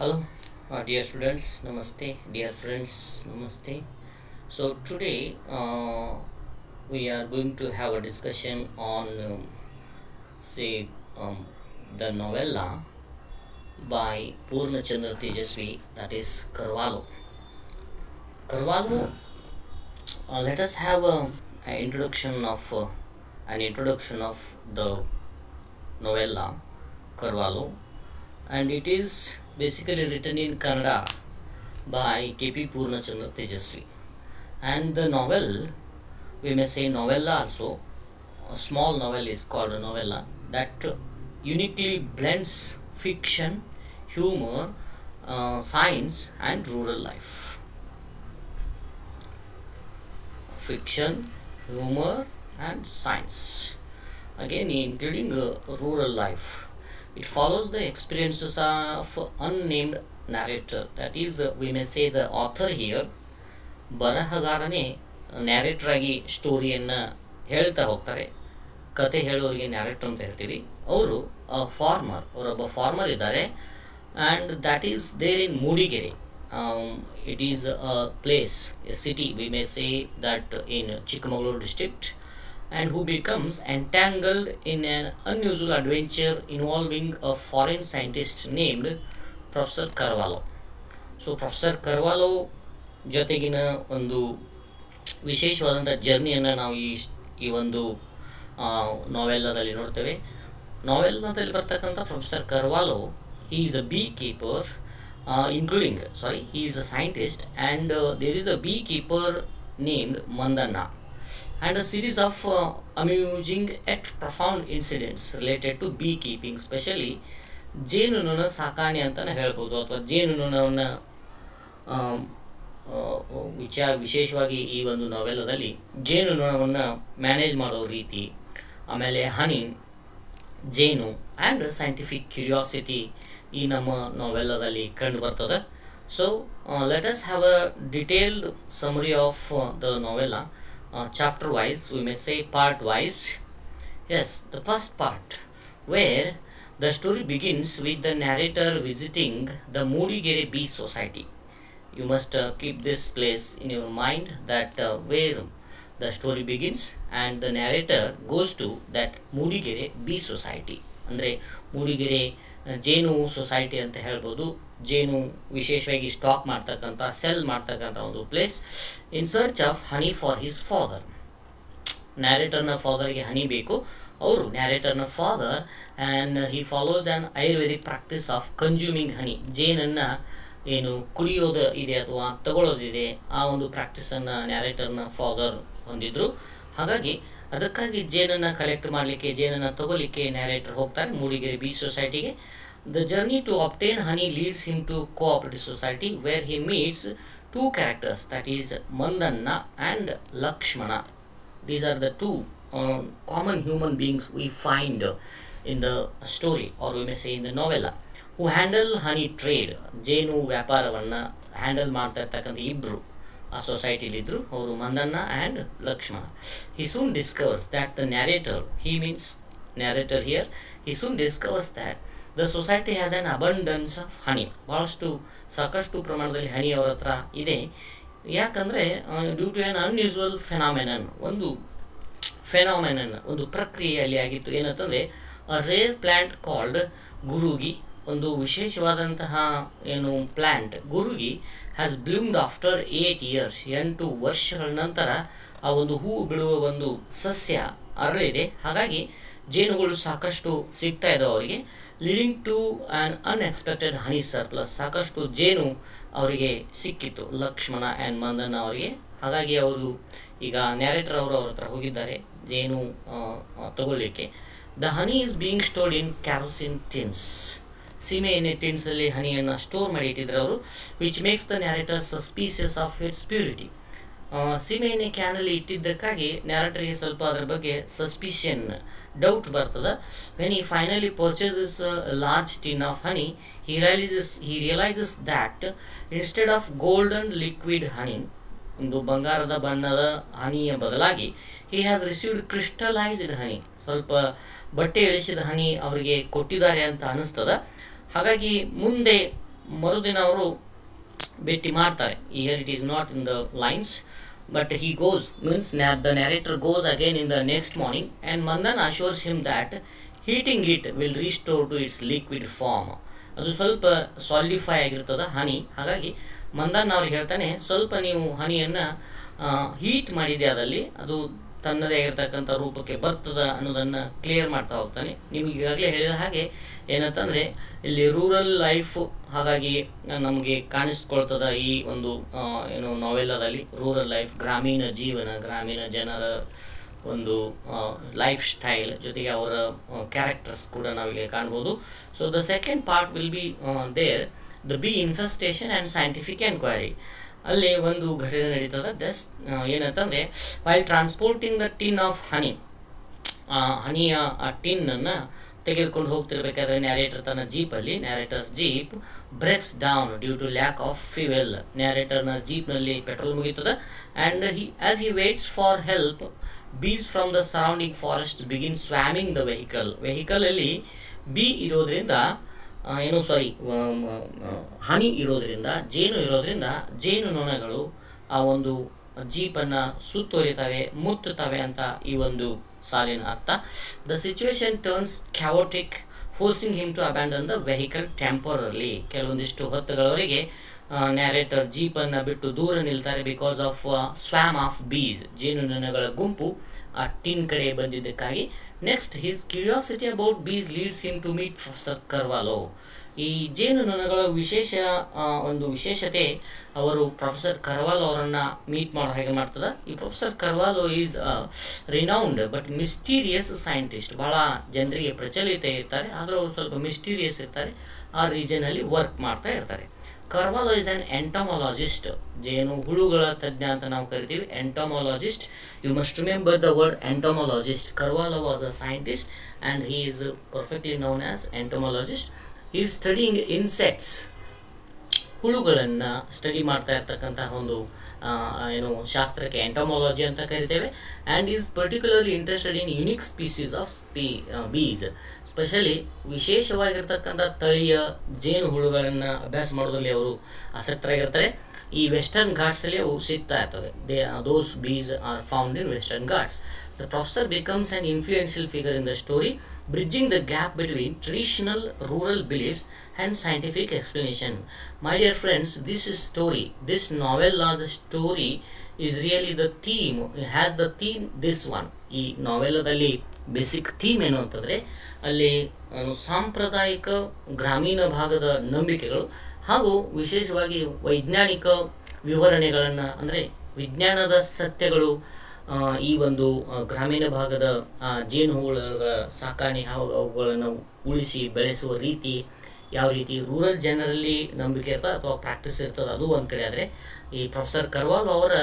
Hello, dear students, namaste, dear friends, namaste. So, today we are going to have a discussion on, say, the novella by Purnachandra Tejasvi, that is Karvalo. Karvalo, let us have an introduction of the novella Karvalo, and it is basically written in Kannada by K.P. Purnachandra Tejasvi. And the novel, we may say novella also, a small novel is called a novella, that uniquely blends fiction, humor, science and rural life. Fiction, humor and science, again including rural life. It follows the experiences of unnamed narrator, that is, we may say the author here ಬರಹಗಾರನೇ narrator ಆಗಿ ಸ್ಟೋರಿಯನ್ನು ಹೇಳ್ತಾ ಹೋಗ್ತಾರೆ. ಕತೆ ಹೇಳೋರಿಗೆ narrator ಅಂತ ಹೇಳ್ತೀವಿ. ಅವರು ಅವರೊಬ್ಬ ಫಾರ್ಮರ್ ಇದ್ದಾರೆ, and that is there in Mudigere. It is a place, a city, we may say that in Chikkamagaluru district, and who becomes entangled in an unusual adventure involving a foreign scientist named Professor Karvalo. So Professor Karvalo ಜೊತೆಗಿನ ಒಂದು ವಿಶೇಷವಾದಂಥ ಜರ್ನಿಯನ್ನು ನಾವು ಈ ಒಂದು ನಾವೆಲ್ಲದಲ್ಲಿ ನೋಡ್ತೇವೆ. ನಾವೆಲ್ಲದಲ್ಲಿ ಬರ್ತಕ್ಕಂಥ professor Carvalho, he is a beekeeper, he is a scientist, and there is a beekeeper named Mandanna, and a series of amusing yet profound incidents related to beekeeping, especially ಜೇನುನೊಣ ಸಾಕಾಣೆ ಅಂತಲೇ ಹೇಳ್ಬೋದು, ಅಥವಾ ಜೇನುನೊಣವನ್ನು ವಿಶೇಷವಾಗಿ ಈ ಒಂದು ನಾವೆಲ್ಲದಲ್ಲಿ ಜೇನುನೊಣವನ್ನು ಮ್ಯಾನೇಜ್ ಮಾಡೋ ರೀತಿ, ಆಮೇಲೆ ಹನಿ, ಜೇನು ಆ್ಯಂಡ್ ಸೈಂಟಿಫಿಕ್ ಕ್ಯೂರಿಯಾಸಿಟಿ ಈ ನಮ್ಮ ನಾವೆಲ್ಲದಲ್ಲಿ ಕಂಡು ಬರ್ತದೆ. So let us have a detailed summary of the ನಾವೆಲ್ಲ. Chapter wise, we may say part wise. Yes, the first part, where the story begins with the narrator visiting the Moodigere Bee Society. You must keep this place in your mind, that where the story begins and the narrator goes to that Moodigere Bee Society. Andre Moodigere ಜೇನು society ಅಂತ ಹೇಳ್ಬೋದು. ಜೇನು ವಿಶೇಷವಾಗಿ stock ಮಾಡ್ತಕ್ಕಂಥ, sell ಮಾಡ್ತಕ್ಕಂಥ ಒಂದು place, in search of honey for his father. ನ್ಯಾರೇಟರ್ನ ಫಾದರ್ಗೆ ಹನಿ ಬೇಕು. ಅವರು ನ್ಯಾರೇಟರ್ನ father, and he follows an Ayurvedic practice of consuming honey. ಜೇನನ್ನು ಏನು ಕುಡಿಯೋದು ಇದೆ ಅಥವಾ ತಗೊಳ್ಳೋದಿದೆ, ಆ ಒಂದು ಪ್ರಾಕ್ಟೀಸನ್ನು ನ್ಯಾರೇಟರ್ನ ಫಾದರ್ ಹೊಂದಿದ್ರು. ಹಾಗಾಗಿ ಅದಕ್ಕಾಗಿ ಜೇನನ್ನು ಕಲೆಕ್ಟ್ ಮಾಡಲಿಕ್ಕೆ, ಜೇನನ್ನು ತಗೋಲಿಕ್ಕೆ ನ್ಯಾರೇಟರ್ ಹೋಗ್ತಾರೆ ಮೂಡಿಗೆರೆ ಬೀ ಸೊಸೈಟಿಗೆ. The journey to obtain honey leads him to cooperative society, where he meets two characters, that is Mandanna and Lakshmana. These are the two common human beings we find in the story, or we may say in the novella, who handle honey trade. ಜೇನು ವ್ಯಾಪಾರವನ್ನು handle ಮಾಡ್ತಾ ಇರ್ತಕ್ಕಂಥ ಇಬ್ಬರು ಆ ಸೊಸೈಟಿಲಿದ್ದರು, ಅವರು Mandanna and Lakshmana. He soon discovers that the narrator, he means narrator here, he soon discovers that the society has an abundance of honey. ಸಾಕಷ್ಟು ಪ್ರಮಾಣದಲ್ಲಿ ಹನಿ ಅವರ ಹತ್ರ ಇದೆ. ಯಾಕಂದರೆ ಡ್ಯೂ ಟು ಆ್ಯನ್ ಅನ್ಯೂಸುವಲ್ ಫೆನಾಮೆನನ್, ಒಂದು ಪ್ರಕ್ರಿಯೆಯಲ್ಲಿ ಆಗಿತ್ತು. ಏನಂತಂದರೆ ಅ ರೇರ್ ಪ್ಲ್ಯಾಂಟ್ ಕಾಲ್ಡ್ ಗುರುಗಿ, ಒಂದು ವಿಶೇಷವಾದಂತಹ ಏನು ಪ್ಲ್ಯಾಂಟ್ ಗುರುಗಿ ಹ್ಯಾಸ್ ಬ್ಲೂಮ್ಡ್ ಆಫ್ಟರ್ 8 years, 8 ವರ್ಷಗಳ ನಂತರ ಆ ಒಂದು ಹೂ ಬಿಡುವ ಒಂದು ಸಸ್ಯ ಅರಳಿದೆ. ಹಾಗಾಗಿ ಜೇನುಗಳು ಸಾಕಷ್ಟು ಸಿಗ್ತಾ ಇದ್ದಾವೆ ಅವರಿಗೆ, leading to an unexpected honey surplus. ಸಾಕಷ್ಟು ಜೇನು ಅವರಿಗೆ ಸಿಕ್ಕಿತ್ತು, ಲಕ್ಷ್ಮಣ ಆ್ಯಂಡ್ ಮಂದಣ್ಣ ಅವರಿಗೆ. ಹಾಗಾಗಿ ಅವರು ಈಗ ನ್ಯಾರೇಟರ್ ಅವರು ಅವ್ರ ಹತ್ರ ಹೋಗಿದ್ದಾರೆ ಜೇನು ತಗೊಳ್ಳಿಕ್ಕೆ. The honey is being stored in kerosene tins, ಸೀಮೆ ಎಣ್ಣೆ ಟಿನ್ಸಲ್ಲಿ ಹನಿಯನ್ನು ಸ್ಟೋರ್ ಮಾಡಿ ಇಟ್ಟಿದ್ರು ಅವರು, which makes the narrator suspicious of its purity. ಸೀಮೆ ಎಣ್ಣೆ ಕ್ಯಾನಲ್ಲಿ ಇಟ್ಟಿದ್ದಕ್ಕಾಗಿ ನ್ಯಾರೇಟರ್ಗೆ ಸ್ವಲ್ಪ ಅದರ ಬಗ್ಗೆ ಸಸ್ಪಿಷನ್, ಡೌಟ್ ಬರ್ತದೆ. When he finally purchases a large tin of honey, he realizes that instead of golden liquid honey, ಒಂದು ಬಂಗಾರದ ಬಣ್ಣದ ಹನಿಯ ಬದಲಾಗಿ he has received crystallized honey, ಸ್ವಲ್ಪ ಬಟ್ಟೆ ಇಳಿಸಿದ ಹನಿ ಅವರಿಗೆ ಕೊಟ್ಟಿದ್ದಾರೆ ಅಂತ ಅನಿಸ್ತದ. ಹಾಗಾಗಿ ಮುಂದೆ ಮರುದಿನ ಅವರು ಭೇಟಿ ಮಾಡ್ತಾರೆ. Here it is not in the lines, but he goes, means the narrator goes again in the next morning, and Mandan assures him that heating it will restore to its liquid form. ಅದು ಸ್ವಲ್ಪ solidify ಆಗಿರ್ತದೆ ಹನಿ. ಹಾಗಾಗಿ ಮಂದನ್ ಅವ್ರಿಗೆ ಹೇಳ್ತಾನೆ, ಸ್ವಲ್ಪ ನೀವು ಹನಿಯನ್ನು heat ಮಾಡಿದೆ ಅದಲ್ಲಿ ಅದು ತನ್ನದೇ ಆಗಿರ್ತಕ್ಕಂಥ ರೂಪಕ್ಕೆ ಬರ್ತದ ಅನ್ನೋದನ್ನು ಕ್ಲಿಯರ್ ಮಾಡ್ತಾ ಹೋಗ್ತಾನೆ. ನಿಮ್ಗೆ ಈಗಾಗಲೇ ಹೇಳಿದ ಹಾಗೆ ಏನಂತಂದರೆ ಇಲ್ಲಿ ರೂರಲ್ ಲೈಫ್ ಹಾಗಾಗಿ ನಮಗೆ ಕಾಣಿಸ್ಕೊಳ್ತದ ಈ ಒಂದು ಏನು ನಾವೆಲ್ಲದಲ್ಲಿ ರೂರಲ್ ಲೈಫ್, ಗ್ರಾಮೀಣ ಜೀವನ, ಗ್ರಾಮೀಣ ಜನರ ಒಂದು ಲೈಫ್ ಸ್ಟೈಲ್ ಜೊತೆಗೆ ಅವರ ಕ್ಯಾರೆಕ್ಟರ್ಸ್ ಕೂಡ ನಾವಿಲ್ಲಿ ಕಾಣ್ಬೋದು. So the second part will be there the bee infestation and scientific enquiry. ಅಲ್ಲಿ ಒಂದು ಘಟನೆ ನಡೀತದೆ. ದಸ್ ಏನಂತಂದರೆ while transporting the tin of honey, ಹನಿಯ ಆ ಟಿನ್ನನ್ನು ತೆಗೆದುಕೊಂಡು ಹೋಗ್ತಿರ್ಬೇಕಾದ್ರೆ ನ್ಯಾರೇಟರ್ ತನ್ನ ಜೀಪಲ್ಲಿ, narrator's jeep breaks down due to lack of fuel. ನ್ಯಾರೇಟರ್ನ ಜೀಪ್ನಲ್ಲಿ ಪೆಟ್ರೋಲ್ ಮುಗೀತದೆ. And as he waits for help, bees from the surrounding forest begin swarming the vehicle. ವೆಹಿಕಲಲ್ಲಿ ಬಿ ಇರೋದ್ರಿಂದ ಹನಿ ಇರೋದ್ರಿಂದ, ಜೇನು ಇರೋದ್ರಿಂದ ಜೇನುನೊಣಗಳು ಆ ಒಂದು ಜೀಪನ್ನು ಸುತ್ತುವರಿತವೆ, ಮುತ್ತುತ್ತವೆ ಅಂತ ಈ ಒಂದು ಸಾಲಿನ ಅರ್ಥ. The situation turns chaotic, forcing him to abandon the vehicle temporarily. ಕೆಲವೊಂದಿಷ್ಟು ಹೊತ್ತುಗಳವರೆಗೆ ನ್ಯಾರೇಟರ್ ಜೀಪನ್ನು ಬಿಟ್ಟು ದೂರ ನಿಲ್ತಾರೆ because of swarm of bees, ಜೇನುನೊಣಗಳ ಗುಂಪು ಆ ಟಿನ್ ಕಡೆ ಬಂದಿದ್ದಕ್ಕಾಗಿ. Next his curiosity about bees leads him to meet professor Karvalo. ಈ ಜೇನುನೊಣಗಳ ಒಂದು ವಿಶೇಷತೆ ಅವರು ಪ್ರೊಫೆಸರ್ ಕರ್ವಾಲೋ ಅವರನ್ನು ಮೀಟ್ ಮಾಡೋ ಹಾಗೆ ಮಾಡ್ತದೆ. ಈ professor Carvalho is renowned but mysterious scientist. ಭಾಳ ಜನರಿಗೆ ಪ್ರಚಲಿತ ಇರ್ತಾರೆ, ಆದರೂ ಅವರು ಸ್ವಲ್ಪ ಮಿಸ್ಟೀರಿಯಸ್ ಇರ್ತಾರೆ, ಆ ರೀಜನಲ್ಲಿ ವರ್ಕ್ ಮಾಡ್ತಾ ಇರ್ತಾರೆ. ಕರ್ವಾಲೋ ಇಸ್ ಆನ್ ಎಂಟೊಮಾಲಜಿಸ್ಟ್, ಜೇನು ಹುಳುಗಳ ತಜ್ಞ ಅಂತ ನಾವು ಕರಿತೀವಿ, entomologist. You must remember the word entomologist. Karvalo was a scientist and he is perfectly known as entomologist. He is studying insects, ಹುಳುಗಳನ್ನು ಸ್ಟಡಿ ಮಾಡ್ತಾ ಇರ್ತಕ್ಕಂತಹ ಒಂದು ಶಾಸ್ತ್ರಕ್ಕೆ ಎಂಟೊಮಾಲಜಿ ಅಂತ ಕರಿತೇವೆ. And is particularly interested in unique species of bees. Specially ವಿಶೇಷವಾಗಿರ್ತಕ್ಕಂಥ ತಳಿಯ ಜೇನು ಹುಳುಗಳನ್ನು ಅಭ್ಯಾಸ ಮಾಡೋದ್ರಲ್ಲಿ ಅವರು ಆಸಕ್ತರಾಗಿರ್ತಾರೆ. ಈ ವೆಸ್ಟರ್ನ್ ಘಾಟ್ಸಲ್ಲಿ ಅವು ಸಿಗ್ತಾ ಇರ್ತವೆ. Those bees are found in Western Ghats. The professor becomes an influential figure in the story, bridging the gap between traditional rural beliefs and scientific explanation. My dear friends, this novella story is really the theme. It has the theme, this one. ಈ ನಾವೆಲ್ಲದಲ್ಲಿ basic theme ಏನು ಅಂತಂದರೆ ಅಲ್ಲಿ ಸಾಂಪ್ರದಾಯಿಕ ಗ್ರಾಮೀಣ ಭಾಗದ ನಂಬಿಕೆಗಳು ಹಾಗೂ ವಿಶೇಷವಾಗಿ ವೈಜ್ಞಾನಿಕ ವಿವರಣೆಗಳನ್ನು, ಅಂದರೆ ವಿಜ್ಞಾನದ ಸತ್ಯಗಳು, ಈ ಒಂದು ಗ್ರಾಮೀಣ ಭಾಗದ ಜೇನುಹುಳುಗಳ ಸಾಕಾಣೆ, ಅವುಗಳನ್ನು ಉಳಿಸಿ ಬೆಳೆಸುವ ರೀತಿ, ಯಾವ ರೀತಿ ರೂರಲ್ ಜನರಲ್ಲಿ ನಂಬಿಕೆ ಇರ್ತದೆ ಅಥವಾ ಪ್ರಾಕ್ಟೀಸ್ ಇರ್ತದೆ, ಅದು ಒಂದು ಕಡೆ. ಆದರೆ ಈ ಪ್ರೊಫೆಸರ್ ಕರ್ವಾಲೋ ಅವರ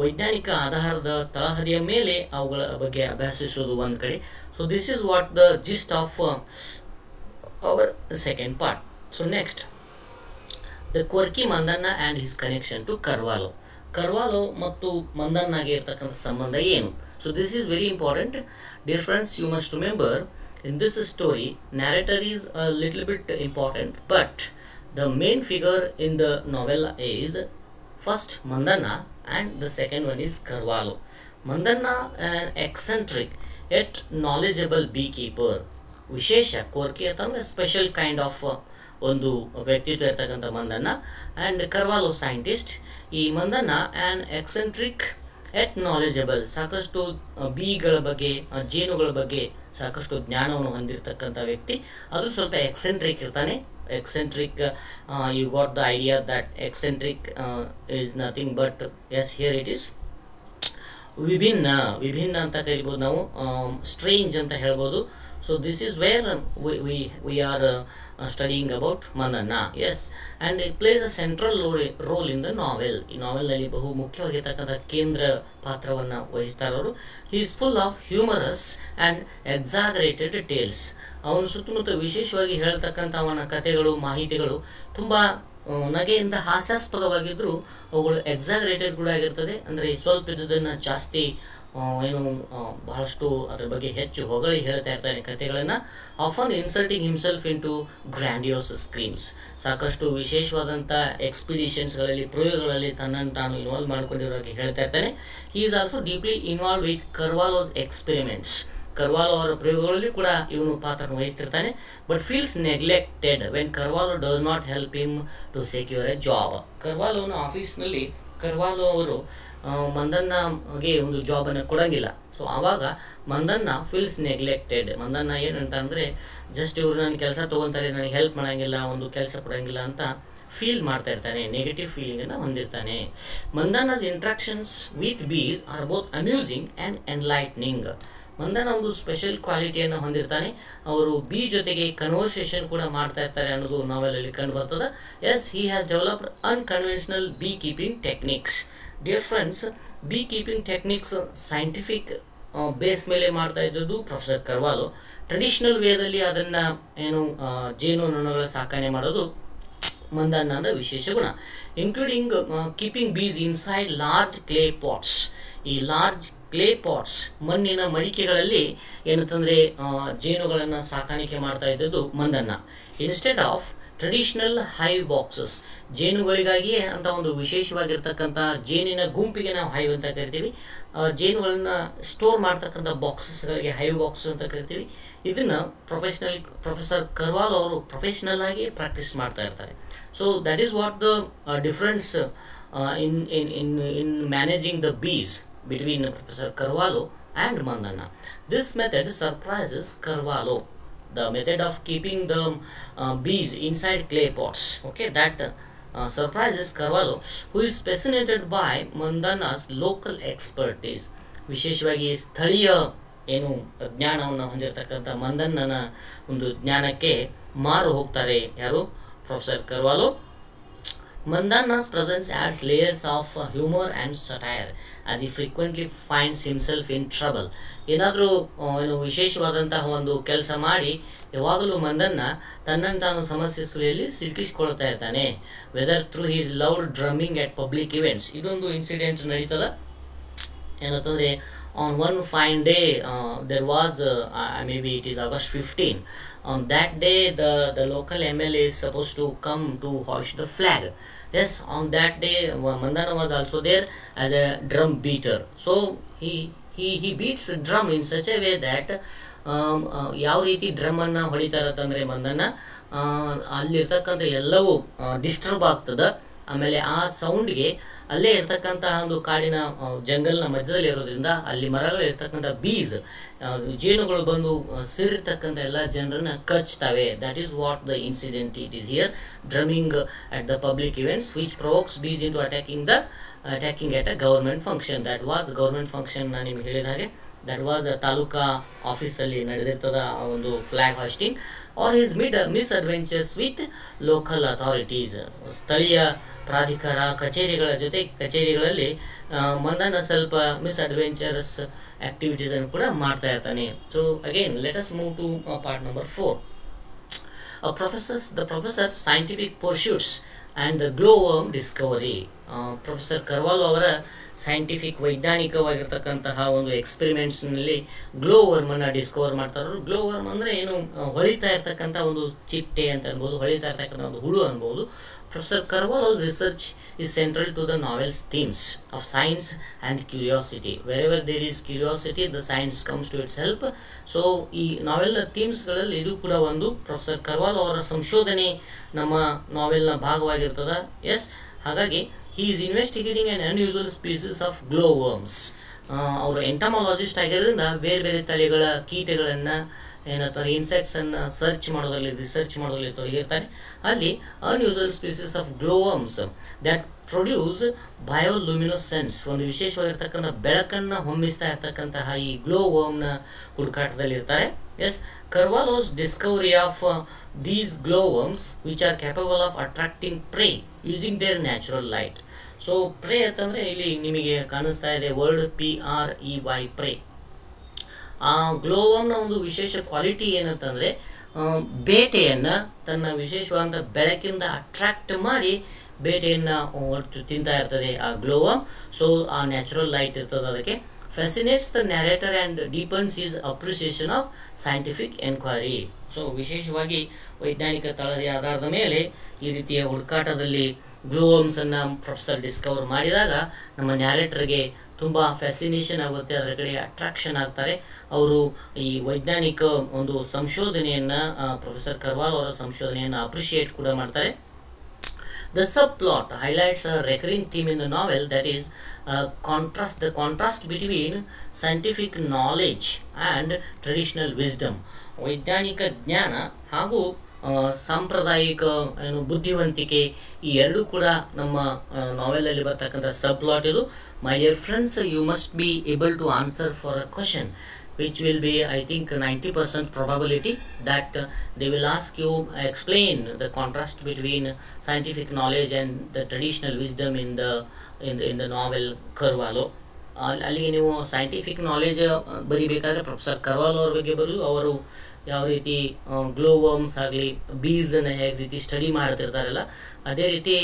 ವೈಜ್ಞಾನಿಕ ಆಧಾರದ ತಳಹದಿಯ ಮೇಲೆ ಅವುಗಳ ಬಗ್ಗೆ ಅಭ್ಯಾಸಿಸೋದು ಒಂದು ಕಡೆ. So this is what the gist of our second part. So next, the quirky Mandanna and his connection to Karvalo. Karvalo ಮತ್ತು ಮಂದಣ್ಣಗೆ ಇರ್ತಕ್ಕಂಥ ಸಂಬಂಧ ಏನು? So this is very important. Dear friends, you must remember in this story narrator is a little bit important, but the main figure in the novella is first Mandanna and the second one is Karvalo. Mandanna, an eccentric yet knowledgeable beekeeper. ವಿಶೇಷ ಕೋರ್ಕಿ ಅಂತಂದರೆ special kind of ಒಂದು ವ್ಯಕ್ತಿತ್ವ ಇರ್ತಕ್ಕಂಥ Mandanna. And Karvalo scientist. ಈ Mandanna an eccentric yet knowledgeable, ಸಾಕಷ್ಟು ಬೀಗಳ ಬಗ್ಗೆ, ಜೇನುಗಳ ಬಗ್ಗೆ ಸಾಕಷ್ಟು ಜ್ಞಾನವನ್ನು ಹೊಂದಿರತಕ್ಕಂಥ ವ್ಯಕ್ತಿ. ಅದು ಸ್ವಲ್ಪ ಎಕ್ಸೆಂಟ್ರಿಕ್ ಇರ್ತಾನೆ. Eccentric, you got the idea that eccentric is nothing but, as here it is ವಿಭಿನ್ನ ಅಂತ ಕರಿಬೋದು ನಾವು, ಸ್ಟ್ರೇಂಜ್ ಅಂತ ಹೇಳ್ಬೋದು. So this is where we are studying about Mandanna. Yes, and it plays a central role in the novel. ಈ ನಾವೆಲ್ನಲ್ಲಿ ಬಹು ಮುಖ್ಯವಾಗಿರ್ತಕ್ಕಂಥ ಕೇಂದ್ರ ಪಾತ್ರವನ್ನು ವಹಿಸ್ತಾರೆ ಅವರು. He is full of humorous and exaggerated tales. ಅವನು ಸುತ್ತಮುತ್ತ ವಿಶೇಷವಾಗಿ ಹೇಳ್ತಕ್ಕಂಥ ಅವನ ಕಥೆಗಳು, ಮಾಹಿತಿಗಳು ತುಂಬ ನಗೆಯಿಂದ ಹಾಸ್ಯಾಸ್ಪದವಾಗಿದ್ದರೂ ಅವುಗಳು ಎಕ್ಸಾಗರೇಟೆಡ್ ಕೂಡ ಆಗಿರ್ತದೆ. ಅಂದರೆ ಸ್ವಲ್ಪ ಇದ್ದದನ್ನು ಜಾಸ್ತಿ ಏನು ಬಹಳಷ್ಟು ಅದ್ರ ಬಗ್ಗೆ ಹೆಚ್ಚು ಹೊಗಳಿ ಹೇಳ್ತಾ ಇರ್ತಾನೆ ಕಥೆಗಳನ್ನು. Often inserting himself into grandiose schemes, ಸಾಕಷ್ಟು ವಿಶೇಷವಾದಂಥ ಎಕ್ಸ್ಪಿಡಿಷನ್ಸ್ಗಳಲ್ಲಿ ಪ್ರಯೋಗಗಳಲ್ಲಿ ತನ್ನನ್ನು ತಾನು ಇನ್ವಾಲ್ವ್ ಮಾಡ್ಕೊಂಡಿರೋಕ್ಕೆ ಹೇಳ್ತಾ ಇರ್ತಾನೆ. He is also deeply involve with Karvalo's experiments, Karvalo ಅವರ ಪ್ರಯೋಗಗಳಲ್ಲಿ ಕೂಡ ಇವನು ಪಾತ್ರ ವಹಿಸ್ತಿರ್ತಾನೆ. But feels neglected when Karvalo does not help him to secure a job. ಕರ್ವಾಲೋನ ಆಫೀಸ್ನಲ್ಲಿ ಕರ್ವಾಲೋ ಅವರು ಮಂದನ್ನಗೆ ಒಂದು ಜಾಬನ್ನು ಕೊಡೋಂಗಿಲ್ಲ. ಸೊ ಆವಾಗ ಮಂದನ್ನ ಫೀಲ್ಸ್ ನೆಗ್ಲೆಕ್ಟೆಡ್, ಮಂದನ್ನ ಏನಂತ ಅಂದರೆ ಜಸ್ಟ್ ಇವರು ನನ್ನ ಕೆಲಸ ತೊಗೊತಾರೆ, ನನಗೆ ಹೆಲ್ಪ್ ಮಾಡೋಂಗಿಲ್ಲ, ಒಂದು ಕೆಲಸ ಕೊಡೋಂಗಿಲ್ಲ ಅಂತ ಫೀಲ್ ಮಾಡ್ತಾ ಇರ್ತಾನೆ, ನೆಗೆಟಿವ್ ಫೀಲಿಂಗನ್ನು ಹೊಂದಿರ್ತಾನೆ. Mandanna's interactions with bees are both amusing and enlightening. ಮಂದನ ಒಂದು ಸ್ಪೆಷಲ್ ಕ್ವಾಲಿಟಿಯನ್ನು ಹೊಂದಿರ್ತಾನೆ, ಅವರು ಬಿ ಜೊತೆಗೆ ಕನ್ವರ್ಸೇಷನ್ ಕೂಡ ಮಾಡ್ತಾ ಇರ್ತಾರೆ ಅನ್ನೋದು ನಾವೆಲ್ಲಲ್ಲಿ ಕಂಡು ಬರ್ತದೆ. Yes, he has developed unconventional bee keeping techniques. Dear friends, bee keeping techniques scientific base ಮೇಲೆ ಮಾಡ್ತಾ ಇದ್ದದ್ದು ಪ್ರೊಫೆಸರ್ ಕರ್ವಾಲೋ. ಟ್ರೆಡಿಷನಲ್ ವೇದಲ್ಲಿ ಅದನ್ನು ಏನು ಜೇನುನೊಣಗಳ ಸಾಕಣೆ ಮಾಡೋದು ಮಂದನ್ನದ ವಿಶೇಷ ಗುಣ. Including keeping bees inside large clay pots. ಈ ಲಾರ್ಜ್ ಕ್ಲೇ ಪಾಟ್ಸ್, ಮಣ್ಣಿನ ಮಡಿಕೆಗಳಲ್ಲಿ ಏನಂತಂದರೆ ಜೇನುಗಳನ್ನು ಸಾಕಾಣಿಕೆ ಮಾಡ್ತಾ ಇದ್ದದ್ದು Mandanna. Instead of traditional hive boxes, ಜೇನುಗಳಿಗಾಗಿಯೇ ಅಂತ ಒಂದು ವಿಶೇಷವಾಗಿರ್ತಕ್ಕಂಥ ಜೇನಿನ ಗುಂಪಿಗೆ ನಾವು ಹೈವ್ ಅಂತ ಕರಿತೀವಿ. ಜೇನುಗಳನ್ನು ಸ್ಟೋರ್ ಮಾಡ್ತಕ್ಕಂಥ ಬಾಕ್ಸಸ್ಗಳಿಗೆ ಹೈವ್ ಬಾಕ್ಸಸ್ ಅಂತ ಕರಿತೀವಿ. ಇದನ್ನು ಪ್ರೊಫೆಸರ್ ಕರ್ವಾಲೋ ಅವರು ಪ್ರೊಫೆಷನಲ್ ಆಗಿ ಪ್ರಾಕ್ಟೀಸ್ ಮಾಡ್ತಾ ಇರ್ತಾರೆ. So that is what the difference in managing the bees between Professor Carvalho and Mandanna. This method surprises Carvalho. The method of keeping the bees inside clay pots, okay, that surprises Carvalho, who is fascinated by Mandanna's local expertise. ವಿಶೇಷವಾಗಿ ಸ್ಥಳೀಯ ಏನು ಜ್ಞಾನವನ್ನು ಹೊಂದಿರತಕ್ಕಂಥ ಮಂದನ್ನನ ಒಂದು ಜ್ಞಾನಕ್ಕೆ ಮಾರು ಹೋಗ್ತಾರೆ ಯಾರು, professor Carvalho. Mandanna's presence adds layers of humor and satire as he frequently finds himself in trouble. ಏನಾದರೂ ಏನು ವಿಶೇಷವಾದಂತಹ ಒಂದು ಕೆಲಸ ಮಾಡಿ ಯಾವಾಗಲೂ ಮಂದನ್ನ ತನ್ನನ್ನು ತಾನು ಸಮಸ್ಯೆ ಸುಳಿಯಲ್ಲಿ ಸಿಲುಕಿಸ್ಕೊಳ್ತಾ ಇರ್ತಾನೆ. Whether through his loud drumming at public events. ಇದೊಂದು ಇನ್ಸಿಡೆಂಟ್ ನಡೀತದ ಏನಂತಂದರೆ, on one fine day there was maybe it is August 15. On that day the local MLA is supposed to come to hoist the flag. Yes, on that day Mandanna was also there as a drum beater. So he beats the drum in such a way that ಯಾವ ರೀತಿ ಡ್ರಮ್ಮನ್ನು ಹೊಡಿತಾರಂತಂದರೆ ಮಂದನ್ನ ಅಲ್ಲಿರ್ತಕ್ಕಂಥ ಎಲ್ಲವೂ disturb ಆಗ್ತದೆ. ಆಮೇಲೆ ಆ ಸೌಂಡ್ಗೆ ಅಲ್ಲೇ ಇರ್ತಕ್ಕಂಥ ಒಂದು ಕಾಡಿನ ಜಂಗಲ್ನ ಮಧ್ಯದಲ್ಲಿ ಇರೋದ್ರಿಂದ ಅಲ್ಲಿ ಮರಗಳು ಇರ್ತಕ್ಕಂಥ ಬೀಸ್ ಜೇನುಗಳು ಬಂದು ಸೇರಿರ್ತಕ್ಕಂಥ ಎಲ್ಲ ಜನರನ್ನ ಕಚ್ತವೆ. That is what the incident it is here. Drumming at the public events which provokes bees into attacking at a government function. That was government function. ನಾನು ನಿಮ್ಗೆ ಹೇಳಿದ ಹಾಗೆ ದಟ್ ವಾಸ್ ತಾಲೂಕಾ ಆಫೀಸಲ್ಲಿ ನಡೆದಿರ್ತದ ಆ ಒಂದು flag hoisting. Or his misadventures with local authorities. ಸ್ಥಳೀಯ ಪ್ರಾಧಿಕಾರ ಕಚೇರಿಗಳಲ್ಲಿ ಮಂದನ್ನ ಸ್ವಲ್ಪ ಮಿಸ್ಅಡ್ವೆಂಚರಸ್ ಆಕ್ಟಿವಿಟೀಸನ್ನು ಕೂಡ ಮಾಡ್ತಾ ಇರ್ತಾನೆ. So again let us move to part number 4. The professor's scientific pursuits and the glowworm discovery. Professor Carvalho ಅವರ ಸೈಂಟಿಫಿಕ್ ವೈಜ್ಞಾನಿಕವಾಗಿರ್ತಕ್ಕಂತಹ ಒಂದು ಎಕ್ಸ್ಪೆರಿಮೆಂಟ್ಸ್ನಲ್ಲಿ ಗ್ಲೋವರ್ಮನ್ನು ಡಿಸ್ಕವರ್ ಮಾಡ್ತಾರೆ. ಗ್ಲೋವರ್ಮ್ ಅಂದರೆ ಏನು, ಹೊಳಿತಾ ಇರ್ತಕ್ಕಂಥ ಒಂದು ಚಿಟ್ಟೆ ಅಂತ ಅನ್ಬೋದು, ಹೊಳಿತಾ ಇರ್ತಕ್ಕಂಥ ಒಂದು ಹುಳು ಅನ್ಬೋದು. Professor Carvalho's research is central to the novel's themes of science and curiosity. Wherever there is curiosity, the science comes to its help. So, ಈ ನಾವೆಲ್ನ ಥೀಮ್ಸ್ಗಳಲ್ಲಿ ಇದು ಕೂಡ ಒಂದು ಪ್ರೊಫೆಸರ್ ಕರ್ವಾಲೋ ಅವರ ಸಂಶೋಧನೆ ನಮ್ಮ ನಾವೆಲ್ನ ಭಾಗವಾಗಿರ್ತದೆ. ಎಸ್, ಹಾಗಾಗಿ he is investigating an unusual species of glowworms. ಅವರು entomologist ಆಗಿರೋದ್ರಿಂದ ಬೇರೆ ಬೇರೆ ತಳಿಗಳ ಕೀಟಗಳನ್ನು ಏನಂತಾರೆ ಇನ್ಸೆಕ್ಟ್ಸನ್ನು ರಿಸರ್ಚ್ ಮಾಡೋದ್ರಲ್ಲಿ ತೊಡಗಿರ್ತಾರೆ. ಅಲ್ಲಿ unusual species of glowworms that produce bioluminescence, ಒಂದು ವಿಶೇಷವಾಗಿರ್ತಕ್ಕಂಥ ಬೆಳಕನ್ನು ಹೊಮ್ಮಿಸ್ತಾ ಇರ್ತಕ್ಕಂತಹ ಈ ಗ್ಲೋವರ್ಮ್ನ ಹುಡುಕಾಟದಲ್ಲಿರ್ತಾರೆ. Yes, Karvalo's discovery of these glowworms which are capable of attracting prey using their natural light. So prey ಅಂತಂದರೆ ಇಲ್ಲಿ ನಿಮಗೆ ಕಾಣಿಸ್ತಾ ಇದೆ ವರ್ಡ್ PREY, ಪ್ರೇ. ಆ ಗ್ಲೋವರ್ಮ್ನ ಒಂದು ವಿಶೇಷ ಕ್ವಾಲಿಟಿ ಏನಂತಂದರೆ ಬೇಟೆಯನ್ನು ತನ್ನ ವಿಶೇಷವಾದ ಬೆಳಕಿಂದ ಅಟ್ರಾಕ್ಟ್ ಮಾಡಿ ಬೇಟೆಯನ್ನು ತಿಂತಾ ಇರ್ತದೆ ಆ ಗ್ಲೋವರ್ಮ್. ಸೊ ಆ ನ್ಯಾಚುರಲ್ ಲೈಟ್ ಇರ್ತದೆ ಅದಕ್ಕೆ. fascinates the narrator and deepens his appreciation of scientific enquiry. So ವಿಶೇಷವಾಗಿ ವೈಜ್ಞಾನಿಕ ತಳದ ಆಧಾರದ ಮೇಲೆ ಈ ರೀತಿಯ ಹುಡುಕಾಟದಲ್ಲಿ ಗ್ಲೋವರ್ಮ್ಸನ್ನು ಪ್ರೊಫೆಸರ್ ಡಿಸ್ಕವರ್ ಮಾಡಿದಾಗ ನಮ್ಮ ನ್ಯಾರೇಟರ್ಗೆ ತುಂಬ ಫ್ಯಾಸಿನೇಷನ್ ಆಗುತ್ತೆ, ಅದರ ಕಡೆ ಅಟ್ರಾಕ್ಷನ್ ಆಗ್ತಾರೆ. ಅವರು ಈ ವೈಜ್ಞಾನಿಕ ಒಂದು ಸಂಶೋಧನೆಯನ್ನು ಪ್ರೊಫೆಸರ್ ಕರ್ವಾಲ್ ಅವರ ಸಂಶೋಧನೆಯನ್ನು ಅಪ್ರಿಷಿಯೇಟ್ ಕೂಡ ಮಾಡ್ತಾರೆ. The subplot highlights a recurring theme in the novel, that is the contrast between scientific knowledge and traditional wisdom. ವೈಜ್ಞಾನಿಕ ಜ್ಞಾನ ಹಾಗೂ ಸಾಂಪ್ರದಾಯಿಕ ಬುದ್ಧಿವಂತಿಕೆ ಈ ಎರಡೂ ಕೂಡ ನಮ್ಮ ನಾವೆಲಲ್ಲಿ ಬರ್ತಕ್ಕಂಥ ಸಬ್ ಪ್ಲಾಟ್ ಇದು. My dear friends, you must be able to answer for a question which will be, I think, 90% probability that they will ask you explain the contrast between scientific knowledge and the traditional wisdom in the novel Karvalo. ಅಲ್ಲಿಗೆ ನೀವು scientific knowledge ಬರೀಬೇಕಾದ್ರೆ professor Karwal ಅವ್ರ ಬಗ್ಗೆ ಬರೋದು, ಅವರು ಯಾವ ರೀತಿ ಗ್ಲೋವರ್ಮ್ಸ್ ಆಗಲಿ ಬೀಸನ್ನು ಹೇಗೆ ರೀತಿ ಸ್ಟಡಿ ಮಾಡ್ತಿರ್ತಾರಲ್ಲ, ಅದೇ ರೀತಿ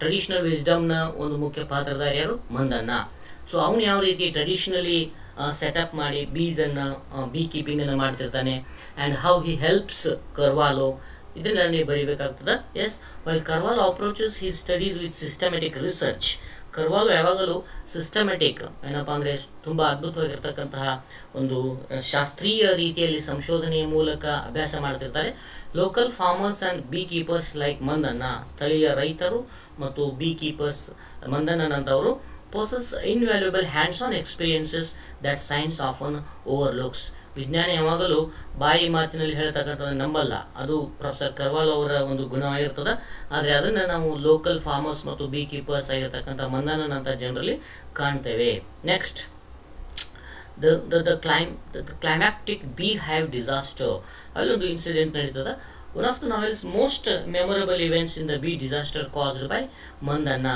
ಟ್ರೆಡಿಷನಲ್ ವಿಸ್ಡಮ್ನ ಒಂದು ಮುಖ್ಯ ಪಾತ್ರಧಾರಿ ಯಾರು, ಮಂದಣ್ಣ. ಸೊ ಅವನು ಯಾವ ರೀತಿ ಟ್ರೆಡಿಷನಲಿ ಸೆಟಪ್ ಮಾಡಿ ಬೀಸನ್ನು ಬೀ ಕೀಪಿಂಗನ್ನು ಮಾಡ್ತಿರ್ತಾನೆ, and how he helps Karvalo, ಇದನ್ನ ನೀವು ಬರೀಬೇಕಾಗ್ತದೆ. Yes, while Karvalo approaches his studies with systematic research. Karvalo ಯಾವಾಗಲೂ ಸಿಸ್ಟಮೆಟಿಕ್ ಏನಪ್ಪ ಅಂದರೆ ತುಂಬ ಅದ್ಭುತವಾಗಿರ್ತಕ್ಕಂತಹ ಒಂದು ಶಾಸ್ತ್ರೀಯ ರೀತಿಯಲ್ಲಿ ಸಂಶೋಧನೆಯ ಮೂಲಕ ಅಭ್ಯಾಸ ಮಾಡ್ತಿರ್ತಾರೆ. Local farmers and bee keepers like Mandanna, ಸ್ಥಳೀಯ ರೈತರು ಮತ್ತು ಬೀ ಕೀಪರ್ಸ್ ಮಂದಣ್ಣನಂತವರು possess invaluable hands-on experiences that science often overlooks. ವಿಜ್ಞಾನ ಯಾವಾಗಲೂ ಬಾಯಿ ಮಾತಿನಲ್ಲಿ ಹೇಳ್ತಕ್ಕಂಥದ್ದು ನಂಬಲ್ಲ, ಅದು ಪ್ರೊಫೆಸರ್ ಕರ್ವಾಲ್ ಅವರ ಒಂದು ಗುಣವಾಗಿರ್ತದೆ. ಆದರೆ ಅದನ್ನು ನಾವು ಲೋಕಲ್ ಫಾರ್ಮರ್ಸ್ ಮತ್ತು ಬೀ ಕೀಪರ್ಸ್ ಆಗಿರ್ತಕ್ಕಂಥ ಮಂದಣ್ಣನಂಥ ಜನರಲ್ಲಿ ಕಾಣ್ತೇವೆ. Next, the climactic bee hive disaster, ಅಲ್ಲೊಂದು ಇನ್ಸಿಡೆಂಟ್ ನಡೀತದೆ. One of the novel's most memorable events in the bee disaster caused by Mandanna.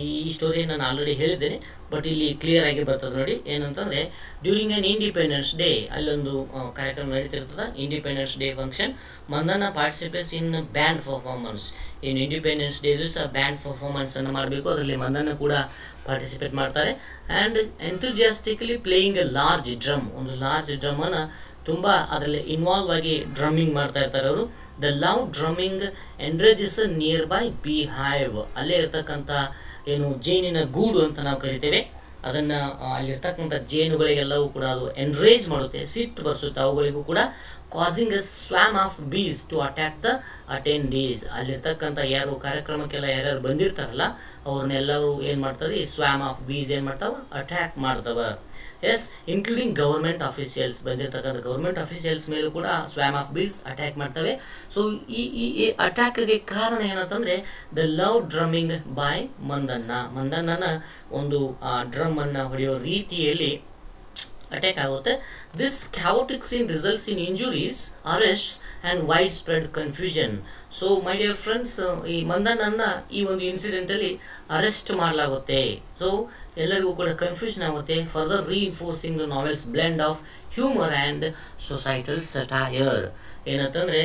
ಈ ಸ್ಟೋರಿ ನಾನು ಆಲ್ರೆಡಿ ಹೇಳಿದ್ದೇನೆ, ಬಟ್ ಇಲ್ಲಿ ಕ್ಲಿಯರ್ ಆಗಿ ಬರ್ತದೆ ನೋಡಿ. ಏನಂತಂದರೆ, ಡ್ಯೂರಿಂಗ್ ಆನ್ ಇಂಡಿಪೆಂಡೆನ್ಸ್ ಡೇ, ಅಲ್ಲೊಂದು ಕಾರ್ಯಕ್ರಮ ನಡೀತಿರ್ತದೆ, Independence Day function. Mandanna participates in band performance. In Independence Day ದಿವಸ ಬ್ಯಾಂಡ್ ಪರ್ಫಾರ್ಮೆನ್ಸನ್ನು ಮಾಡಬೇಕು, ಅದರಲ್ಲಿ ಮಂದಣ್ಣ ಕೂಡ ಪಾರ್ಟಿಸಿಪೇಟ್ ಮಾಡ್ತಾರೆ. And enthusiastically playing a large drum, ಒಂದು ಲಾರ್ಜ್ ಡ್ರಮ್ಮನ್ನು ತುಂಬ ಅದರಲ್ಲಿ ಇನ್ವಾಲ್ವ್ ಆಗಿ ಡ್ರಮ್ಮಿಂಗ್ ಮಾಡ್ತಾ ಇರ್ತಾರೆ ಅವರು. The loud drumming enrages nearby bee hive, ಅಲ್ಲೇ ಇರ್ತಕ್ಕಂಥ ಏನು ಜೇನಿನ ಗೂಡು ಅಂತ ನಾವು ಕರಿತೇವೆ, ಅದನ್ನು ಅಲ್ಲಿರ್ತಕ್ಕಂಥ ಜೇನುಗಳಿಗೆಲ್ಲವೂ ಕೂಡ ಅದು ಎಂಡ್ರೇಜ್ ಮಾಡುತ್ತೆ, ಸಿಟ್ಟು ಬರ್ಸುತ್ತೆ ಅವುಗಳಿಗೂ ಕೂಡ. Causing a swarm of bees to attack the attendees, ಅಲ್ಲಿರ್ತಕ್ಕಂಥ ಯಾರು ಕಾರ್ಯಕ್ರಮಕ್ಕೆಲ್ಲ ಯಾರ್ಯಾರು ಬಂದಿರ್ತಾರಲ್ಲ ಅವ್ರನ್ನೆಲ್ಲರೂ ಏನು ಮಾಡ್ತದೆ, ಈ ಸ್ವಾಮ್ ಆಫ್ ಬೀಸ್ ಏನು ಮಾಡ್ತಾವೆ, ಅಟ್ಯಾಕ್ ಮಾಡ್ತವೆ. ಎಸ್, ಇನ್ಕ್ಲೂಡಿಂಗ್ ಗೌರ್ಮೆಂಟ್ ಅಫಿಷಿಯಲ್ಸ್, ಬಂದಿರತಕ್ಕಂಥ ಗೌರ್ಮೆಂಟ್ ಅಫಿಷಿಯಲ್ಸ್ ಮೇಲೂ ಕೂಡ ಸ್ವಾಮ್ ಆಫ್ ಬೀಸ್ ಅಟ್ಯಾಕ್ ಮಾಡ್ತವೆ. ಸೊ ಈ ಅಟ್ಯಾಕ್ಗೆ ಕಾರಣ ಏನಂತಂದರೆ ದ ಲವ್ ಡ್ರಮ್ಮಿಂಗ್ ಬೈ ಮಂದಣ್ಣನ ಒಂದು ಡ್ರಮ್ಮನ್ನು ಹೊಡೆಯೋ ರೀತಿಯಲ್ಲಿ ಅಟ್ಯಾಕ್ ಆಗುತ್ತೆ. This chaotic scene results in injuries, arrests and widespread confusion. So my dear friends, ಈ ಮಂದಣ್ಣನ ಈ ಒಂದು ಇನ್ಸಿಡೆಂಟಲ್ಲಿ ಅರೆಸ್ಟ್ ಮಾಡಲಾಗುತ್ತೆ. ಸೊ ಎಲ್ಲರಿಗೂ ಕೂಡ ಕನ್ಫ್ಯೂಷನ್ ಆಗುತ್ತೆ. Further reinforcing the novel's blend of humour and societal satire. ಏನಂತಂದರೆ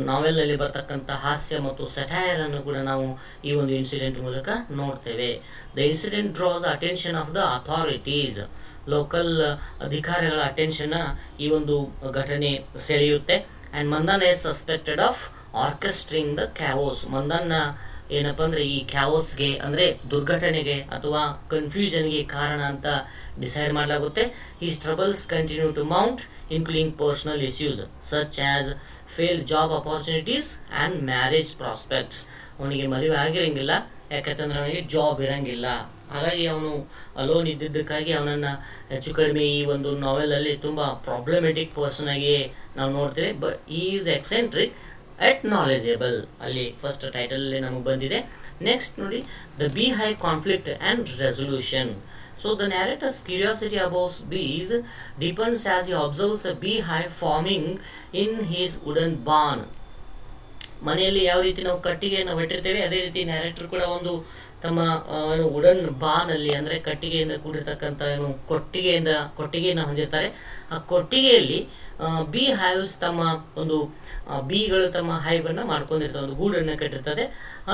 ನಾವೆಲ್ನಲ್ಲಿ ಬರ್ತಕ್ಕಂಥ ಹಾಸ್ಯ ಮತ್ತು ಸೆಟೈರನ್ನು ಕೂಡ ನಾವು ಈ ಒಂದು ಇನ್ಸಿಡೆಂಟ್ ಮೂಲಕ ನೋಡ್ತೇವೆ. The incident draws the attention of the authorities, local ಅಧಿಕಾರಿಗಳ ಅಟೆನ್ಷನ್ನ ಈ ಒಂದು ಘಟನೆ ಸೆಳೆಯುತ್ತೆ. And Mandanna is suspected of orchestrating the chaos. Mandanna ಏನಪ್ಪ ಅಂದರೆ ಈ ಕ್ಯಾವೋಸ್ಗೆ ಅಂದರೆ ದುರ್ಘಟನೆಗೆ ಅಥವಾ ಕನ್ಫ್ಯೂಷನ್ಗೆ ಕಾರಣ ಅಂತ ಡಿಸೈಡ್ ಮಾಡಲಾಗುತ್ತೆ. His troubles continue to mount, including personal issues such as failed job opportunities and marriage prospects. ಅವನಿಗೆ ಮದುವೆ ಆಗಿರೋಂಗಿಲ್ಲ, ಯಾಕಂತಂದ್ರೆ ಅವನಿಗೆ ಜಾಬ್ ಇರೋಂಗಿಲ್ಲ. ಹಾಗಾಗಿ ಅವನು ಅಲೋನ್ ಇದ್ದಿದ್ದಕ್ಕಾಗಿ ಅವನನ್ನು ಹೆಚ್ಚು ಕಡಿಮೆ ಈ ಒಂದು ನಾವೆಲಲ್ಲಿ ತುಂಬ ಪ್ರಾಬ್ಲಮೆಟಿಕ್ ಪರ್ಸನ್ ಆಗಿ ನಾವು ನೋಡ್ತೇವೆ. ಬಟ್ ಈ ಈಸ್ ಎಕ್ಸೆಂಟ್ರಿಕ್ ಎಟ್ ನಾಲೆಜಬಲ್, ಅಲ್ಲಿ ಫಸ್ಟ್ ಟೈಟಲಲ್ಲಿ ನಮಗೆ ಬಂದಿದೆ. ನೆಕ್ಸ್ಟ್ ನೋಡಿ, the bee hive conflict and resolution. So the narrator's curiosity about bees depends as he observes a bee hive forming in his wooden barn. ಮನೆಯಲ್ಲಿ ಯಾವ ರೀತಿ ನಾವು ಕಟ್ಟಿಗೆಯನ್ನು ಬಿಟ್ಟಿರ್ತೇವೆ ಅದೇ ರೀತಿ ನ್ಯಾರೇಟರ್ ಕೂಡ ಒಂದು ತಮ್ಮ ಏನು ವುಡನ್ ಬಾನಲ್ಲಿ ಅಂದರೆ ಕಟ್ಟಿಗೆಯಿಂದ ಕೂಡಿರ್ತಕ್ಕಂಥ ಏನು ಕೊಟ್ಟಿಗೆಯನ್ನು ಹೊಂದಿರ್ತಾರೆ. ಆ ಕೊಟ್ಟಿಗೆಯಲ್ಲಿ ಬಿ ಹೈವ್ಸ್ ತಮ್ಮ ಒಂದು ಬೀಗಳು ತಮ್ಮ ಹೈವನ್ನು ಮಾಡ್ಕೊಂಡಿರ್ತವೆ, ಒಂದು ಗೂಡನ್ನು ಕಟ್ಟಿರ್ತದೆ.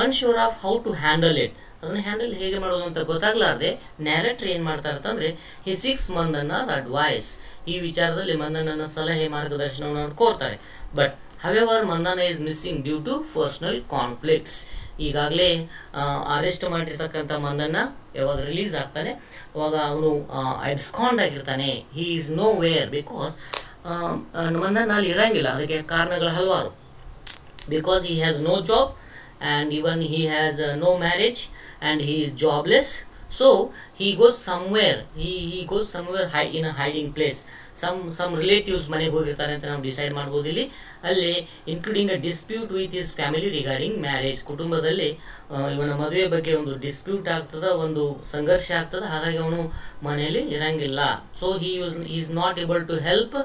Unsure of how to handle it, ಅದನ್ನು ಹ್ಯಾಂಡಲ್ ಹೇಗೆ ಮಾಡೋದು ಅಂತ ಗೊತ್ತಾಗ್ಲಾರ್ದೆ ನ್ಯಾರೇಟರ್ ಏನು ಮಾಡ್ತಾರೆ ಅಂತಂದರೆ ಹಿ ಸಿಕ್ಸ್ ಮಂದನ್ನಸ್ ಅಡ್ವೈಸ್, ಈ ವಿಚಾರದಲ್ಲಿ ಮಂದನನ ಸಲಹೆ ಮಾರ್ಗದರ್ಶನವನ್ನು ಕೋರ್ತಾರೆ. But however Mandanna is missing due to personal conflicts, ಈಗಾಗಲೇ ಅರೆಸ್ಟ್ ಮಾಡಿರ್ತಕ್ಕಂಥ ಮಂದನ್ನ ಯಾವಾಗ ರಿಲೀಸ್ ಆಗ್ತಾನೆ ಅವಾಗ ಅವನು ಅಬ್ಸ್ಕಾಂಡ್ ಆಗಿರ್ತಾನೆ. He is nowhere because Mandanna ಅಲ್ಲಿ ಇರಂಗಿಲ್ಲ, ಅದಕ್ಕೆ ಕಾರಣಗಳು ಹಲವಾರು. Because he has no job and even he has no marriage and he is jobless, so he goes somewhere, he goes somewhere in a hiding place. some relatives ಮನೆಗೆ ಹೋಗಿರ್ತಾರೆ ಅಂತ ನಾವು decide ಮಾಡ್ಬೋದು ಇಲ್ಲಿ. ಅಲ್ಲಿ including a dispute with his family regarding marriage, ಕುಟುಂಬದಲ್ಲಿ ಇವನ ಮದುವೆ ಬಗ್ಗೆ ಒಂದು ಡಿಸ್ಪ್ಯೂಟ್ ಆಗ್ತದ, ಒಂದು ಸಂಘರ್ಷ ಆಗ್ತದೆ, ಹಾಗಾಗಿ ಅವನು ಮನೆಯಲ್ಲಿ ಇರಂಗಿಲ್ಲ. So is not able to help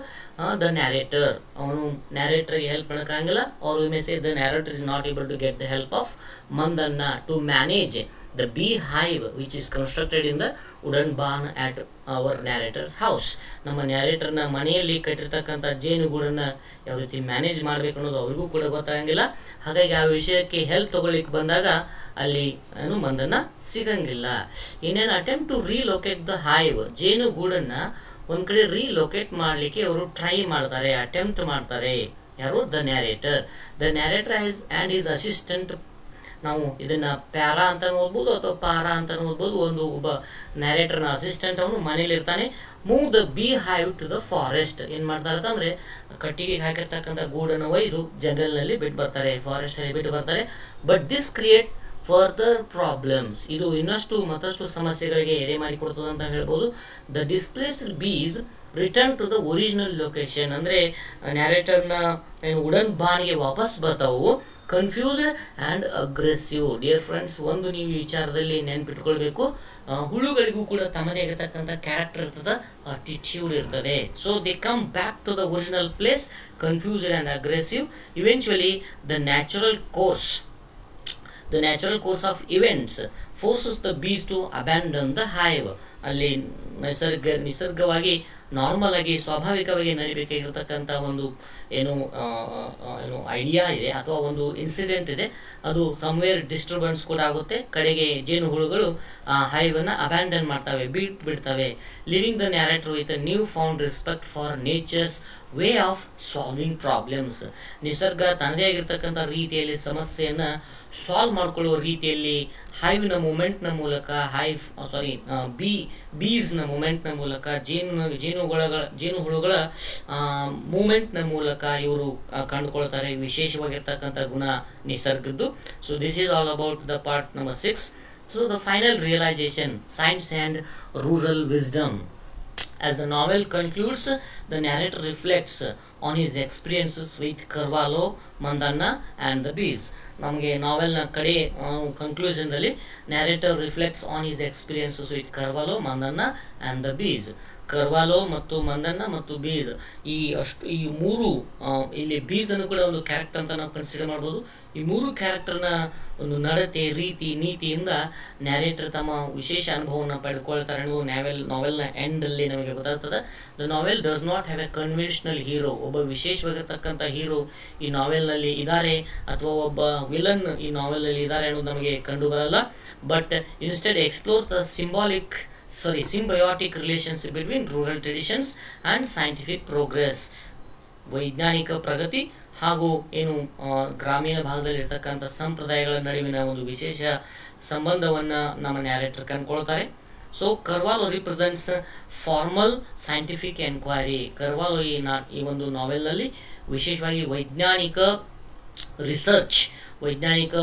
the narrator, ಅವನು ನ್ಯಾರೇಟರ್ಗೆ ಹೆಲ್ಪ್ ಮಾಡೋಕ್ಕಾಗಿಲ್ಲ. Or we may say the narrator is not able to get the help of Mandanna to manage the beehive which is constructed in the wooden barn at our narrator's house. ನಮ್ಮ ನ್ಯಾರೇಟರ್ನ ಮನೆಯಲ್ಲಿ ಕಟ್ಟಿರ್ತಕ್ಕಂಥ ಜೇನುಗೂಡನ್ನು ಯಾವ ರೀತಿ manage ಮಾಡಬೇಕು ಅನ್ನೋದು ಅವ್ರಿಗೂ ಕೂಡ ಗೊತ್ತಾಗಂಗಿಲ್ಲ. ಹಾಗಾಗಿ ಆ ವಿಷಯಕ್ಕೆ ಹೆಲ್ಪ್ ತಗೊಳ್ಳಿಕ್ಕೆ ಬಂದಾಗ ಅಲ್ಲಿ ಏನು ಮಂದನ್ನ ಸಿಗಂಗಿಲ್ಲ. ಇನ್ನೇನು attempt to relocate the hive, ಜೇನುಗೂಡನ್ನು ಒಂದು ಕಡೆ ರೀಲೊಕೇಟ್ ಮಾಡಲಿಕ್ಕೆ ಅವರು ಟ್ರೈ ಮಾಡ್ತಾರೆ, ಅಟೆಂಪ್ಟ್ ಮಾಡ್ತಾರೆ. ಯಾರು? The narrator and is assistant. ನಾವು ಇದನ್ನು ಪ್ಯಾರಾ ಅಂತ ಓದ್ಬೋದು ಅಥವಾ ಪಾರಾ ಅಂತ ಓದ್ಬೋದು. ಒಬ್ಬ ನ್ಯಾರೇಟರ್ನ ಅಸಿಸ್ಟೆಂಟ್ ಅವನು ಮನೇಲಿರ್ತಾನೆ. Move the bee hive to the forest, ಏನು ಮಾಡ್ತಾರೆ ಅಂತಂದರೆ ಕಟ್ಟಿಗೆ ಹಾಕಿರ್ತಕ್ಕಂಥ ಗೂಡನ್ನು ಒಯ್ದು ಜಂಗಲ್ನಲ್ಲಿ ಬಿಟ್ಟು ಬರ್ತಾರೆ, ಫಾರೆಸ್ಟಲ್ಲಿ ಬಿಟ್ಟು ಬರ್ತಾರೆ. But this create further problems, ಇದು ಮತ್ತಷ್ಟು ಸಮಸ್ಯೆಗಳಿಗೆ ಎಡೆ ಮಾಡಿಕೊಡ್ತದೆ ಅಂತ ಹೇಳ್ಬೋದು. The displaced bees return to the original location, ಅಂದರೆ ನ್ಯಾರೇಟರ್ನ ಏನು ವುಡನ್ ಬಾನ್ಗೆ ವಾಪಸ್ ಬರ್ತಾವು. Confused and aggressive. Dear friends, ಒಂದು ನೀವು ಈ ವಿಚಾರದಲ್ಲಿ ನೆನ್ಪಿಟ್ಕೊಳ್ಬೇಕು, ಹುಳುಗಳಿಗೂ ಕೂಡ ತಮ್ಮದೇ ಆಗಿರ್ತಕ್ಕಂಥ ಕ್ಯಾರೆಕ್ಟರ್ ಇರ್ತದೆ, ಅಟಿಟ್ಯೂಡ್ ಇರ್ತದೆ. So they come back to the original place, confused and aggressive. Eventually the natural course of events forces the bees to abandon the hive. ಅಲ್ಲಿ ನಿಸರ್ಗವಾಗಿ ನಾರ್ಮಲ್ ಆಗಿ ಸ್ವಾಭಾವಿಕವಾಗಿ ನಡಿಬೇಕಾಗಿರ್ತಕ್ಕಂಥ ಒಂದು ಏನು ಐಡಿಯಾ ಇದೆ ಅಥವಾ ಒಂದು ಇನ್ಸಿಡೆಂಟ್ ಇದೆ, ಅದು ಸಮ್ವೇರ್ ಡಿಸ್ಟರ್ಬೆನ್ಸ್ ಕೂಡ ಆಗುತ್ತೆ. ಕಡೆಗೆ ಜೇನು ಹುಳುಗಳು ಆ ಹೈವನ್ನು ಅಬ್ಯಾಂಡನ್ ಮಾಡ್ತವೆ, ಬಿಡ್ತವೆ. Living the narrator with a new found respect for nature's way of solving problems. ನಿಸರ್ಗ ತನ್ನದೇ ಆಗಿರ್ತಕ್ಕಂಥ ರೀತಿಯಲ್ಲಿ ಸಮಸ್ಯೆಯನ್ನು ಸಾಲ್ವ್ ಮಾಡ್ಕೊಳ್ಳುವ ರೀತಿಯಲ್ಲಿ ಹೈವ್ನ ಮೂಮೆಂಟ್ನ ಮೂಲಕ ಬೀಸ್ನ ಮೂಮೆಂಟ್ನ ಮೂಲಕ ಜೇನುಹುಳುಗಳ ಮೂಮೆಂಟ್ನ ಮೂಲಕ ಇವರು ಕಂಡುಕೊಳ್ತಾರೆ. ವಿಶೇಷವಾಗಿರ್ತಕ್ಕಂಥ ಗುಣ ನಿಸರ್ಗದ್ದು. So this is all about the part number 6. So the final realisation, science and rural wisdom. As the novel concludes, the narrator reflects on his experiences with Carvalho, Mandanna and the bees. ನಮಗೆ ನಾವೆಲ್ನ ಕಡೆ ಕನ್ಕ್ಲೂಷನ್ದಲ್ಲಿ narrator reflects on his experiences with Karvalo, Mandanna and the bees. Karvalo ಮತ್ತು ಮಂದನ್ನ ಮತ್ತು ಬೀಸ್, ಈ ಮೂರು, ಇಲ್ಲಿ ಬೀಸನ್ನು ಕೂಡ ಒಂದು ಕ್ಯಾರೆಕ್ಟರ್ ಅಂತ ನಾವು ಕನ್ಸಿಡರ್ ಮಾಡ್ಬೋದು. ಈ ಮೂರು ಕ್ಯಾರೆಕ್ಟರ್ನ ಒಂದು ನಡತೆ, ರೀತಿ, ನೀತಿಯಿಂದ ನ್ಯಾರೇಟರ್ ತಮ್ಮ ವಿಶೇಷ ಅನುಭವವನ್ನು ಪಡೆದುಕೊಳ್ತಾರೆ ಅನ್ನೋದು ನಾವೆಲ್ನ ಎಂಡಲ್ಲಿ ನಮಗೆ ಗೊತ್ತಾಗ್ತದೆ. The novel does not have A conventional hero, ಒಬ್ಬ ವಿಶೇಷವಾಗಿರ್ತಕ್ಕಂಥ ಹೀರೋ ಈ ನಾವೆಲ್ನಲ್ಲಿ ಇದ್ದಾರೆ ಅಥವಾ ಒಬ್ಬ ವಿಲನ್ ಈ ನಾವೆಲ್ನಲ್ಲಿ ಇದ್ದಾರೆ ಅನ್ನೋದು ನಮಗೆ ಕಂಡು ಬರಲ್ಲ. But instead explores the symbiotic relationship between rural traditions and scientific progress. ವೈಜ್ಞಾನಿಕ ಪ್ರಗತಿ ಹಾಗೂ ಏನು ಗ್ರಾಮೀಣ ಭಾಗದಲ್ಲಿ ಇರ್ತಕ್ಕಂಥ ಸಂಪ್ರದಾಯಗಳ ನಡುವಿನ ಒಂದು ವಿಶೇಷ ಸಂಬಂಧವನ್ನು ನಮ್ಮ ನ್ಯಾರೇಟರ್ ಕಂಡುಕೊಳ್ತಾರೆ. So Karvalo represents formal scientific enquiry. Karvalo ಈ ಒಂದು ನಾವೆಲ್ನಲ್ಲಿ ವಿಶೇಷವಾಗಿ ವೈಜ್ಞಾನಿಕ ರಿಸರ್ಚ್, ವೈಜ್ಞಾನಿಕ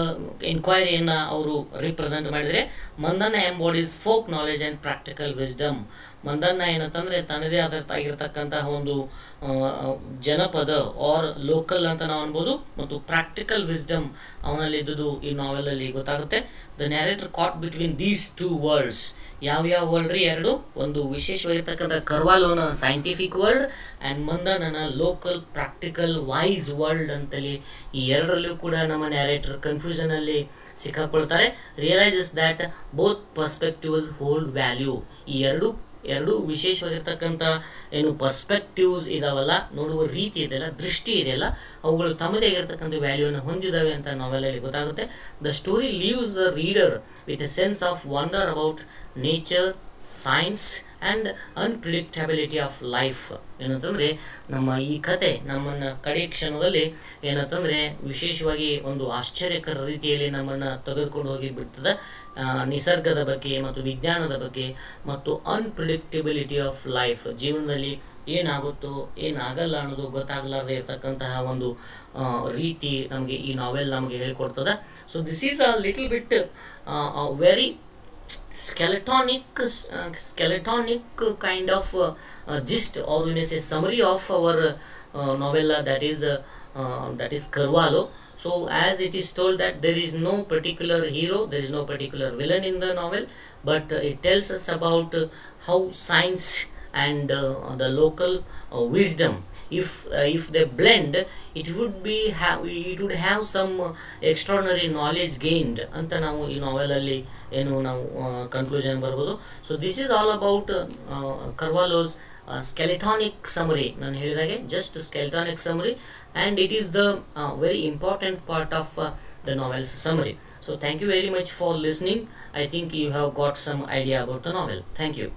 ಎನ್ಕ್ವೈರಿಯನ್ನು ಅವರು ರಿಪ್ರೆಸೆಂಟ್ ಮಾಡಿದರೆ, Mandanna embodies folk knowledge and practical wisdom. Mandanna ಏನಂತಂದರೆ ತನ್ನದೇ ಆಗಿರತಕ್ಕಂತಹ ಒಂದು ಜನಪದ ಆರ್ ಲೋಕಲ್ ಅಂತ ನಾವು ಅನ್ಬೋದು, ಮತ್ತು ಪ್ರಾಕ್ಟಿಕಲ್ ವಿಸ್ಡಮ್ ಅವನಲ್ಲಿದ್ದುದು ಈ ನಾವೆಲಲ್ಲಿ ಗೊತ್ತಾಗುತ್ತೆ. The narrator caught between these two worlds. ಯಾವ್ಯಾವ ವರ್ಲ್ಡ್ ರೀ? ಎರಡು. ಒಂದು ವಿಶೇಷವಾಗಿರ್ತಕ್ಕಂಥ ಕರ್ವಾಲೋನ ಸೈಂಟಿಫಿಕ್ ವರ್ಲ್ಡ್ ಆ್ಯಂಡ್ ಮಂದನನ ಲೋಕಲ್ ಪ್ರಾಕ್ಟಿಕಲ್ ವೈಸ್ ವರ್ಲ್ಡ್ ಅಂತೇಳಿ ಈ ಎರಡರಲ್ಲೂ ಕೂಡ ನಮ್ಮ ನ್ಯಾರೇಟರ್ ಕನ್ಫ್ಯೂಷನಲ್ಲಿ ಸಿಕ್ಕಾಕೊಳ್ತಾರೆ. Realises that both perspectives hold value. ಈ ಎರಡು ವಿಶೇಷವಾಗಿರ್ತಕ್ಕಂಥ ಏನು ಪರ್ಸ್ಪೆಕ್ಟಿವ್ಸ್ ಇದಾವಲ್ಲ, ನೋಡುವ ರೀತಿ ಇದೆಯಲ್ಲ, ದೃಷ್ಟಿ ಇದೆಯಲ್ಲ, ಅವುಗಳು ತಮ್ಮದೇ ಆಗಿರ್ತಕ್ಕಂಥ ವ್ಯಾಲ್ಯೂನ ಹೊಂದಿದ್ದಾವೆ ಅಂತ ನಾವೆಲ್ಲಲ್ಲಿ ಗೊತ್ತಾಗುತ್ತೆ. The story leaves the reader with a sense of wonder about nature, science and unpredictability of life. ಏನಂತಂದರೆ ನಮ್ಮ ಈ ಕತೆ ನಮ್ಮನ್ನು ಕಡೆ ಕ್ಷಣದಲ್ಲಿ ಏನಂತಂದರೆ ವಿಶೇಷವಾಗಿ ಒಂದು ಆಶ್ಚರ್ಯಕರ ರೀತಿಯಲ್ಲಿ ನಮ್ಮನ್ನು ತೆಗೆದುಕೊಂಡು ಹೋಗಿ ಬಿಡ್ತದೆ. ನಿಸರ್ಗದ ಬಗ್ಗೆ ಮತ್ತು ವಿಜ್ಞಾನದ ಬಗ್ಗೆ ಮತ್ತು ಅನ್ಪ್ರಿಡಿಕ್ಟಬಿಲಿಟಿ ಆಫ್ ಲೈಫ್, ಜೀವನದಲ್ಲಿ ಏನಾಗುತ್ತೋ ಏನಾಗಲ್ಲ ಅನ್ನೋದು ಗೊತ್ತಾಗಲಾರದೆ ಇರತಕ್ಕಂತಹ ಒಂದು ರೀತಿ ನಮಗೆ ಈ ನಾವೆಲ್ ನಮಗೆ ಹೇಳಿಕೊಡ್ತದೆ. So this is a little bit very skeletonic kind of gist, or we may say summary of our novella, that is Karvalo. So as it is told that there is no particular hero, there is no particular villain in the novel, but it tells us about how science and the local wisdom, if they blend, it would have some extraordinary knowledge gained ಅಂತ ನಾವು ಈ ನಾವೆಲಲ್ಲಿ ಏನು ನಾವು conclusion ಬರ್ಬೋದು. So this is all about Karvalo's skeletonic summary. ನಾನು ಹೇಳಿದಾಗೆ just skeletonic summary, and it is the very important part of the novel's summary. So thank you very much for listening. I think you have got some idea about the novel. Thank you.